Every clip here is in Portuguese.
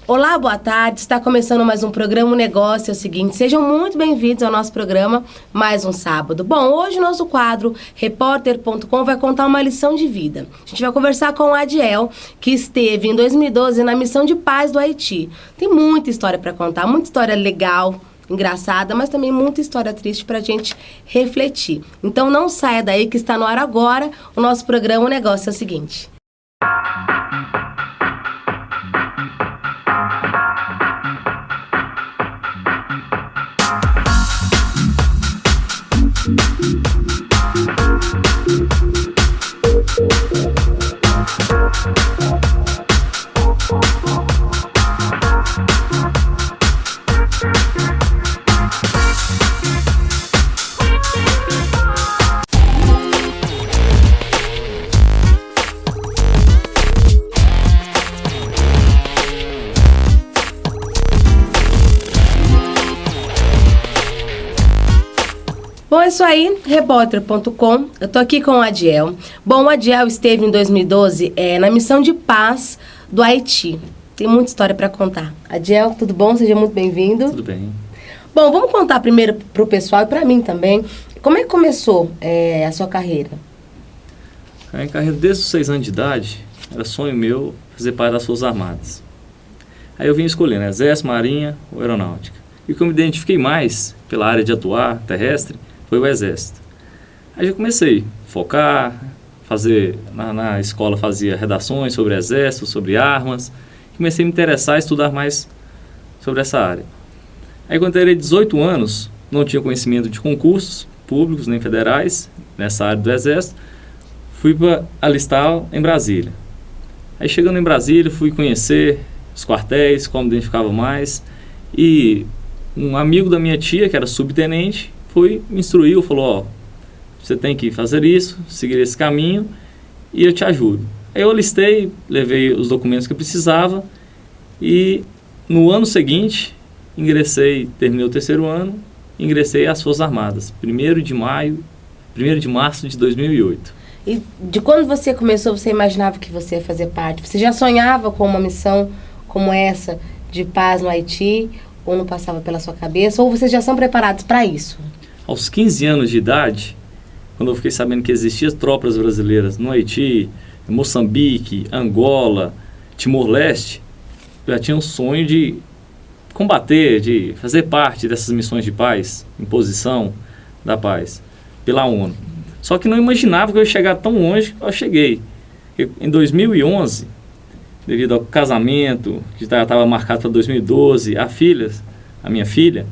Olá, boa tarde. Está começando mais um programa O Negócio é o Seguinte. Sejam muito bem-vindos ao nosso programa, mais um sábado. Bom, hoje o nosso quadro Repórter.com vai contar uma lição de vida. A gente vai conversar com o Adiel, que esteve em 2012 na missão de paz do Haiti. Tem muita história para contar, muita história legal, engraçada, mas também muita história triste para a gente refletir. Então não saia daí que está no ar agora o nosso programa O Negócio é o Seguinte. Bom, é isso aí, Repórter.com. Eu tô aqui com o Adiel. Bom, o Adiel esteve em 2012 na missão de paz do Haiti. Tem muita história para contar. Adiel, tudo bom? Seja muito bem-vindo. Tudo bem. Bom, vamos contar primeiro pro pessoal e para mim também. Como é que começou a sua carreira? A minha carreira desde os 6 anos de idade, era sonho meu fazer parte das Forças Armadas. Aí eu vim escolhendo Exército, Marinha ou Aeronáutica. E o que eu me identifiquei mais pela área de atuar terrestre foi o Exército. Aí já comecei a focar, fazer, na escola fazia redações sobre Exército, sobre armas. Comecei a me interessar e estudar mais sobre essa área. Aí quando eu terei 18 anos, não tinha conhecimento de concursos públicos nem federais nessa área do Exército. Fui para alistar em Brasília. Aí chegando em Brasília, fui conhecer os quartéis, como me identificava mais. E um amigo da minha tia, que era subtenente, me instruiu, falou, você tem que fazer isso, seguir esse caminho e eu te ajudo. Aí eu alistei, levei os documentos que eu precisava e no ano seguinte, terminei o 3º ano, ingressei às Forças Armadas, 1º de março de 2008. E de quando você começou, você imaginava que você ia fazer parte? Você já sonhava com uma missão como essa de paz no Haiti? Ou não passava pela sua cabeça? Ou vocês já são preparados para isso? Aos 15 anos de idade, quando eu fiquei sabendo que existiam tropas brasileiras no Haiti, Moçambique, Angola, Timor-Leste, eu já tinha um sonho de combater, de fazer parte dessas missões de paz, imposição da paz, pela ONU. Só que não imaginava que eu ia chegar tão longe que eu cheguei. Em 2011, devido ao casamento, que estava marcado para 2012, a minha filha,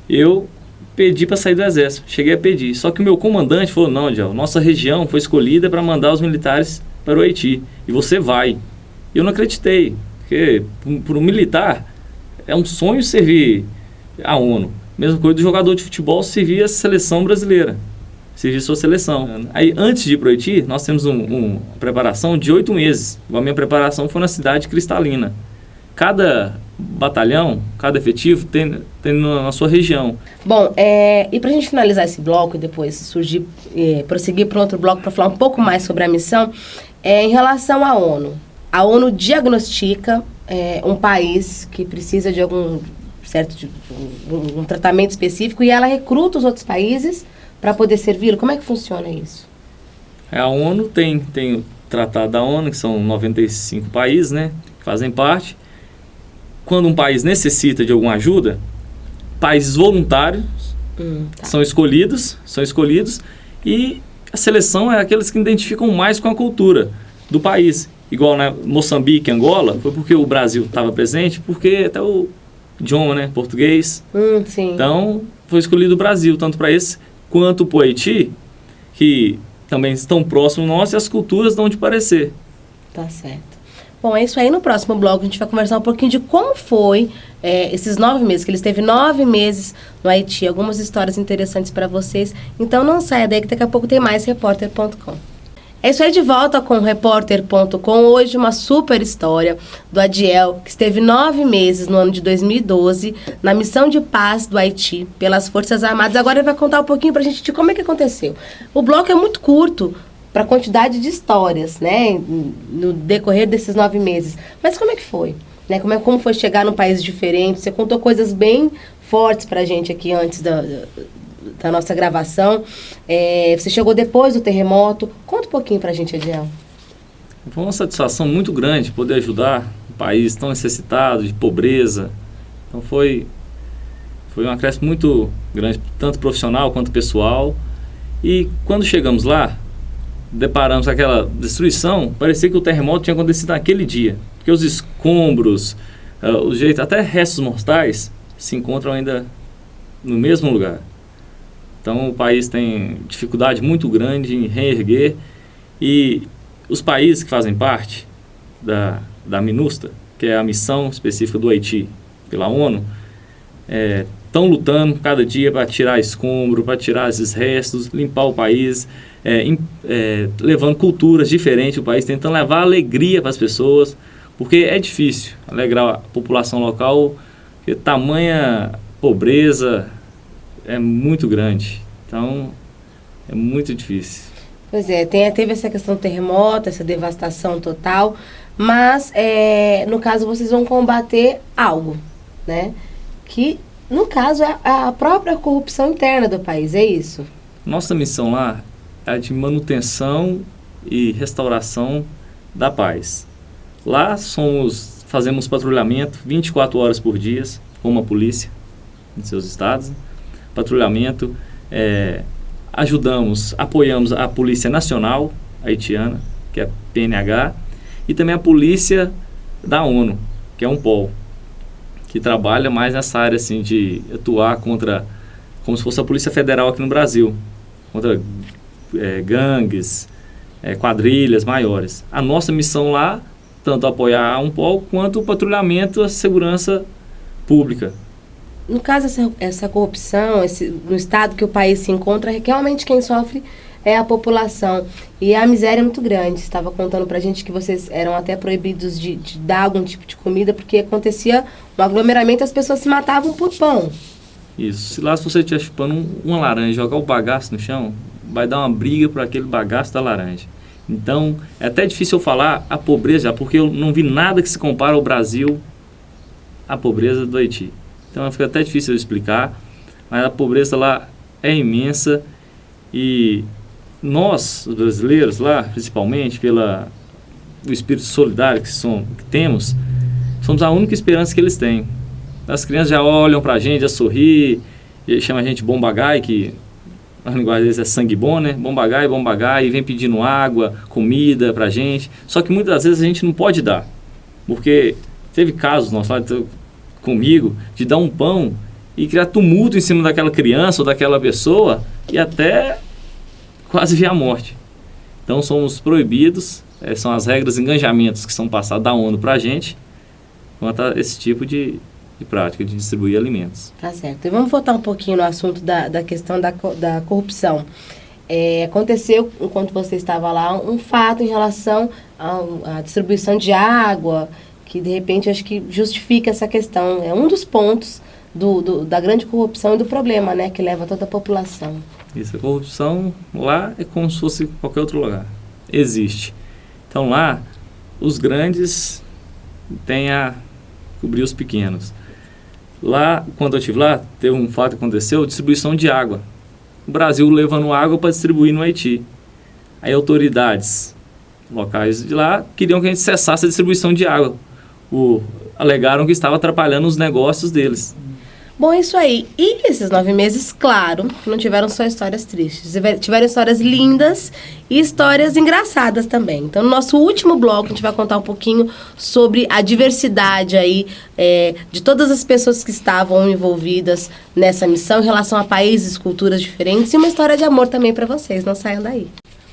eu pedi para sair do Exército. Cheguei a pedir. Só que o meu comandante falou, não, Diel, nossa região foi escolhida para mandar os militares para o Haiti. E você vai. E eu não acreditei. Porque para um militar é um sonho servir a ONU. Mesma coisa do jogador de futebol servir a seleção brasileira. Servir sua seleção. Aí, antes de ir para o Haiti, nós temos uma preparação de 8 meses. A minha preparação foi na cidade cristalina. Cada batalhão, cada efetivo tem na sua região. Bom, e para a gente finalizar esse bloco e depois prosseguir para outro bloco para falar um pouco mais sobre a missão, em relação à ONU. A ONU diagnostica um país que precisa de um tratamento específico e ela recruta os outros países para poder servi-lo. Como é que funciona isso? A ONU tem o Tratado da ONU, que são 95 países, né, que fazem parte. Quando um país necessita de alguma ajuda, países voluntários são escolhidos e a seleção é aqueles que identificam mais com a cultura do país. Igual Moçambique, Angola, foi porque o Brasil estava presente, porque até o idioma, né, português. Sim. Então, foi escolhido o Brasil, tanto para esse quanto para o Haiti, que também estão próximos nós e as culturas dão de parecer. Tá certo. Bom, é isso aí. No próximo bloco a gente vai conversar um pouquinho de como foi esses 9 meses, que ele esteve 9 meses no Haiti. Algumas histórias interessantes para vocês. Então não saia daí que daqui a pouco tem mais Repórter.com. É isso aí, de volta com o Repórter.com. Hoje uma super história do Adiel, que esteve 9 meses no ano de 2012 na missão de paz do Haiti pelas Forças Armadas. Agora ele vai contar um pouquinho pra gente de como é que aconteceu. O bloco é muito curto para a quantidade de histórias, né, no decorrer desses 9 meses. Mas como é que foi? né? Como foi chegar num país diferente? Você contou coisas bem fortes pra gente aqui antes da nossa gravação. Você chegou depois do terremoto. Conta um pouquinho pra gente, Adiel. Foi uma satisfação muito grande poder ajudar um país tão necessitado de pobreza. Então foi um acréscimo muito grande, tanto profissional quanto pessoal. E quando chegamos lá, deparamos com aquela destruição, parecia que o terremoto tinha acontecido naquele dia. Porque os escombros, até restos mortais, se encontram ainda no mesmo lugar. Então o país tem dificuldade muito grande em reerguer, e os países que fazem parte da MINUSTAH, que é a missão específica do Haiti pela ONU, estão lutando cada dia para tirar escombro, para tirar esses restos, limpar o país, levando culturas diferentes ao país, tentando levar alegria para as pessoas, porque é difícil alegrar a população local, porque tamanha pobreza é muito grande. Então, é muito difícil. Pois é, teve essa questão do terremoto, essa devastação total, mas, no caso, vocês vão combater algo, né? Que, no caso, é a própria corrupção interna do país, é isso? Nossa missão lá é de manutenção e restauração da paz. Lá fazemos patrulhamento 24 horas por dia, como a polícia em seus estados. Patrulhamento, apoiamos a Polícia Nacional Haitiana, que é a PNH, e também a Polícia da ONU, que é a UNPOL, que trabalha mais nessa área assim, de atuar contra, como se fosse a Polícia Federal aqui no Brasil, contra gangues, quadrilhas maiores. A nossa missão lá, tanto apoiar a UNPOL quanto o patrulhamento, a segurança pública. No caso, essa corrupção, no estado que o país se encontra, realmente quem sofre é a população. E a miséria é muito grande. Você estava contando pra gente que vocês eram até proibidos de dar algum tipo de comida, porque acontecia um aglomeramento e as pessoas se matavam por pão. Isso. Se lá se você estiver chupando uma laranja e jogar o bagaço no chão, vai dar uma briga por aquele bagaço da laranja. Então, é até difícil eu falar a pobreza, porque eu não vi nada que se compara ao Brasil à pobreza do Haiti. Então fica até difícil eu explicar, mas a pobreza lá é imensa, e nós, os brasileiros lá, principalmente pelo espírito solidário que temos, somos a única esperança que eles têm. As crianças já olham pra gente, já sorri, e chama a gente bombagai, que na linguagem deles é sangue bom, né? Bombagai, e vem pedindo água, comida pra gente. Só que muitas vezes a gente não pode dar, porque teve casos nossos lá, comigo, de dar um pão e criar tumulto em cima daquela criança ou daquela pessoa e até quase vir à morte. Então somos proibidos, são as regras de engajamentos que são passadas da ONU para a gente quanto a esse tipo de prática de distribuir alimentos. Tá certo. E vamos voltar um pouquinho no assunto da questão da corrupção. Aconteceu, enquanto você estava lá, um fato em relação à distribuição de água, que de repente acho que justifica essa questão. É um dos pontos da grande corrupção e do problema, né, que leva toda a população. Isso, a corrupção lá é como se fosse qualquer outro lugar. Existe. Então lá, os grandes têm a cobrir os pequenos. Lá, quando eu estive lá, teve um fato que aconteceu, distribuição de água. O Brasil levando água para distribuir no Haiti. Aí autoridades locais de lá queriam que a gente cessasse a distribuição de água. Alegaram que estava atrapalhando os negócios deles. Bom, isso aí. E esses 9 meses, claro, não tiveram só histórias tristes. Tiveram histórias lindas e histórias engraçadas também. Então, no nosso último bloco, a gente vai contar um pouquinho sobre a diversidade aí de todas as pessoas que estavam envolvidas nessa missão em relação a países, culturas diferentes, e uma história de amor também para vocês. Não saiam daí.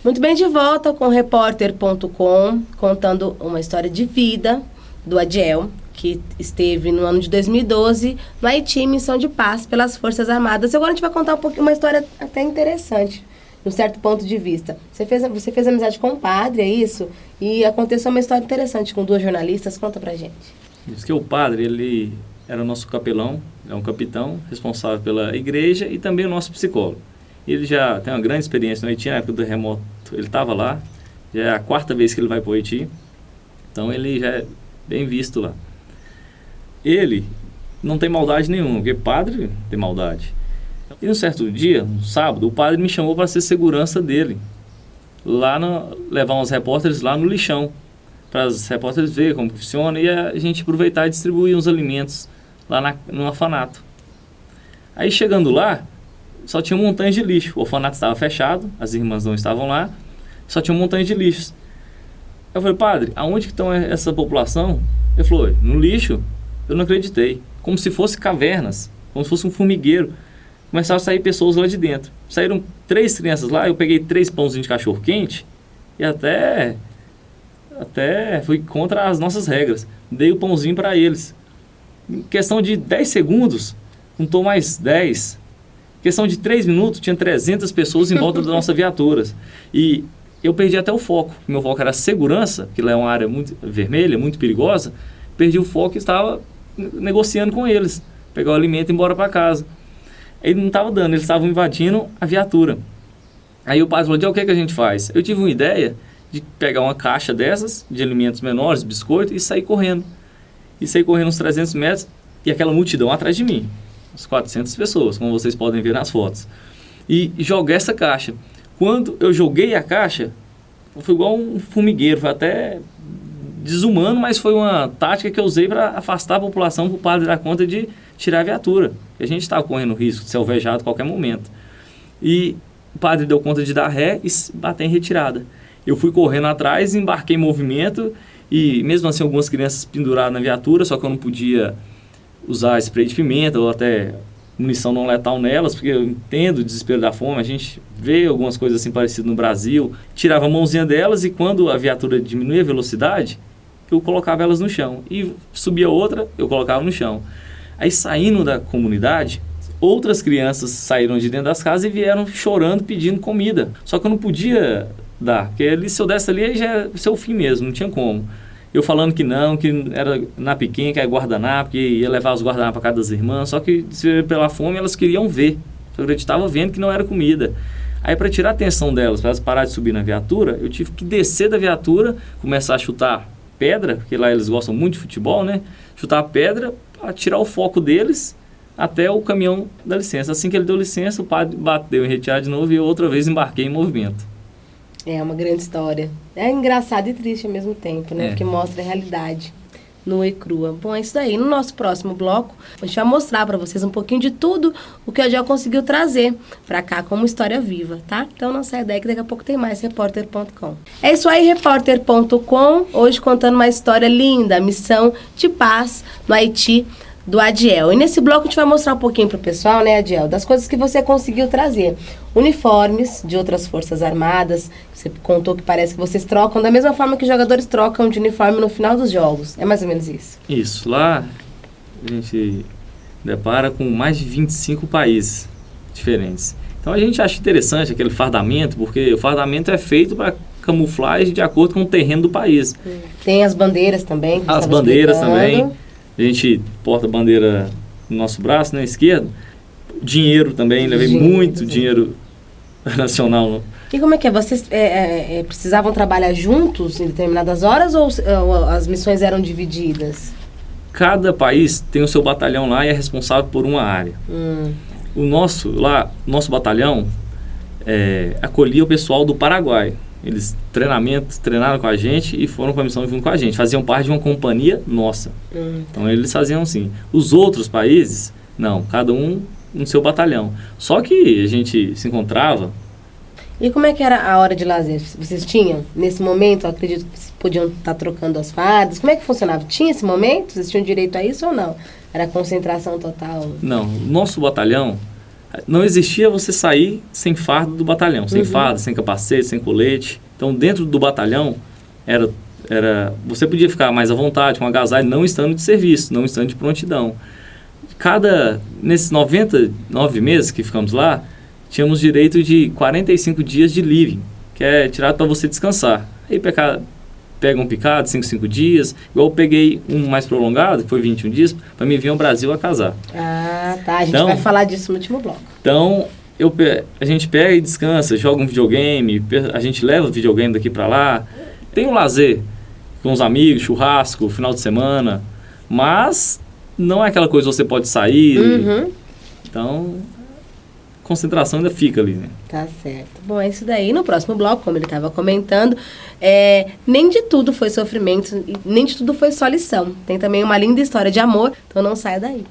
Muito bem, de volta com o Repórter.com, contando uma história de vida do Adiel, que esteve no ano de 2012 no Haiti, em missão de paz pelas Forças Armadas. Agora a gente vai contar um pouquinho, uma história até interessante, de um certo ponto de vista. Você fez amizade com um padre, é isso? E aconteceu uma história interessante com 2 jornalistas. Conta pra gente. Diz que o padre, ele era o nosso capelão, é um capitão responsável pela igreja e também o nosso psicólogo. Ele já tem uma grande experiência no Haiti, na época do terremoto ele estava lá, já é a 4ª vez que ele vai para o Haiti, então ele já é bem visto lá. ele não tem maldade nenhuma, porque padre tem maldade. E um certo dia, um sábado, o padre me chamou para ser segurança dele, levar uns repórteres lá no lixão, para os repórteres verem como funciona e a gente aproveitar e distribuir uns alimentos lá no orfanato. Aí chegando lá, só tinha montanhas de lixo, o orfanato estava fechado, as irmãs não estavam lá, só tinha montanhas de lixos. Eu falei, padre, aonde que estão essa população? Ele falou, no lixo? Eu não acreditei, como se fosse cavernas, como se fosse um formigueiro. Começaram a sair pessoas lá de dentro. Saíram 3 crianças lá, eu peguei 3 pãozinhos de cachorro quente e até fui contra as nossas regras. Dei o pãozinho para eles. Em questão de 10 segundos, juntou mais 10. Em questão de 3 minutos, tinha 300 pessoas em volta das nossas viaturas. E eu perdi até o foco. Meu foco era a segurança, que lá é uma área muito vermelha, muito perigosa. Perdi o foco e estava negociando com eles. Pegar o alimento e ir embora para casa. Ele não estava dando, eles estavam invadindo a viatura. Aí o padre falou, o que a gente faz? Eu tive uma ideia de pegar uma caixa dessas, de alimentos menores, biscoito, e sair correndo. E sair correndo uns 300 metros, e aquela multidão atrás de mim. Uns 400 pessoas, como vocês podem ver nas fotos. E joguei essa caixa. Quando eu joguei a caixa, foi igual um formigueiro, foi até desumano, mas foi uma tática que eu usei para afastar a população, para o padre dar conta de tirar a viatura. A gente estava correndo risco de ser alvejado a qualquer momento. E o padre deu conta de dar ré e bater em retirada. Eu fui correndo atrás, embarquei em movimento e mesmo assim algumas crianças penduradas na viatura, só que eu não podia usar spray de pimenta ou até munição não letal nelas, porque eu entendo o desespero da fome, a gente vê algumas coisas assim parecidas no Brasil. Tirava a mãozinha delas e quando a viatura diminuía a velocidade, eu colocava elas no chão. E subia outra, eu colocava no chão. Aí saindo da comunidade, outras crianças saíram de dentro das casas e vieram chorando, pedindo comida. Só que eu não podia dar, porque ali, se eu desse ali, já ia ser o fim mesmo, não tinha como. Eu falando que não, que era na pequena, que era guardanapo, que ia levar os guardanapos para casa das irmãs, só que pela fome elas queriam ver. Eu acreditava vendo que não era comida. Aí para tirar a atenção delas, para elas pararem de subir na viatura, eu tive que descer da viatura, começar a chutar pedra, porque lá eles gostam muito de futebol, né? Chutar a pedra para tirar o foco deles até o caminhão da licença. Assim que ele deu licença, o padre bateu em retirada de novo e eu outra vez embarquei em movimento. É uma grande história. É engraçado e triste ao mesmo tempo, né? Porque mostra a realidade nua e crua. Bom, é isso aí. No nosso próximo bloco, a gente vai mostrar para vocês um pouquinho de tudo o que a Adiel conseguiu trazer para cá como história viva, tá? Então não sai daí que daqui a pouco tem mais repórter.com. É isso aí, repórter.com. Hoje contando uma história linda, missão de paz no Haiti, do Adiel. E nesse bloco a gente vai mostrar um pouquinho pro pessoal, né, Adiel, das coisas que você conseguiu trazer. Uniformes de outras forças armadas, você contou que parece que vocês trocam da mesma forma que os jogadores trocam de uniforme no final dos jogos. É mais ou menos isso? Isso. Lá a gente depara com mais de 25 países diferentes. Então a gente acha interessante aquele fardamento, porque o fardamento é feito para camuflagem de acordo com o terreno do país. Tem as bandeiras também. As bandeiras também. A gente porta a bandeira no nosso braço, né, esquerdo. Dinheiro também, levei muito dinheiro nacional. E como é que é? Vocês precisavam trabalhar juntos em determinadas horas ou as missões eram divididas? Cada país tem o seu batalhão lá e é responsável por uma área. O nosso batalhão acolhia o pessoal do Paraguai. Eles treinaram com a gente e foram para a missão junto com a gente. Faziam parte de uma companhia nossa. Então eles faziam assim. Os outros países, não, cada um no seu batalhão. Só que a gente se encontrava. E como é que era a hora de lazer? Vocês tinham, nesse momento, eu acredito que vocês podiam estar trocando as fardas. Como é que funcionava? Tinha esse momento? Vocês tinham direito a isso ou não? Era concentração total? Não, nosso batalhão, não existia você sair sem fardo do batalhão. Sem farda, sem capacete, sem colete. Então, dentro do batalhão, você podia ficar mais à vontade, com agasalho, não estando de serviço, não estando de prontidão. Nesses 99 meses que ficamos lá, tínhamos direito de 45 dias de living, que é tirado para você descansar. Aí pega um picado, 5 dias, igual eu peguei um mais prolongado, que foi 21 dias, para me vir ao Brasil a casar. Ah, tá. A gente vai falar disso no último bloco. Então, a gente pega e descansa, joga um videogame, a gente leva o videogame daqui para lá. Tem um lazer com os amigos, churrasco, final de semana, mas não é aquela coisa que você pode sair. Uhum. Então, concentração ainda fica ali, né? Tá certo. Bom, é isso daí. No próximo bloco, como ele estava comentando, nem de tudo foi sofrimento, nem de tudo foi só lição. Tem também uma linda história de amor, então não saia daí.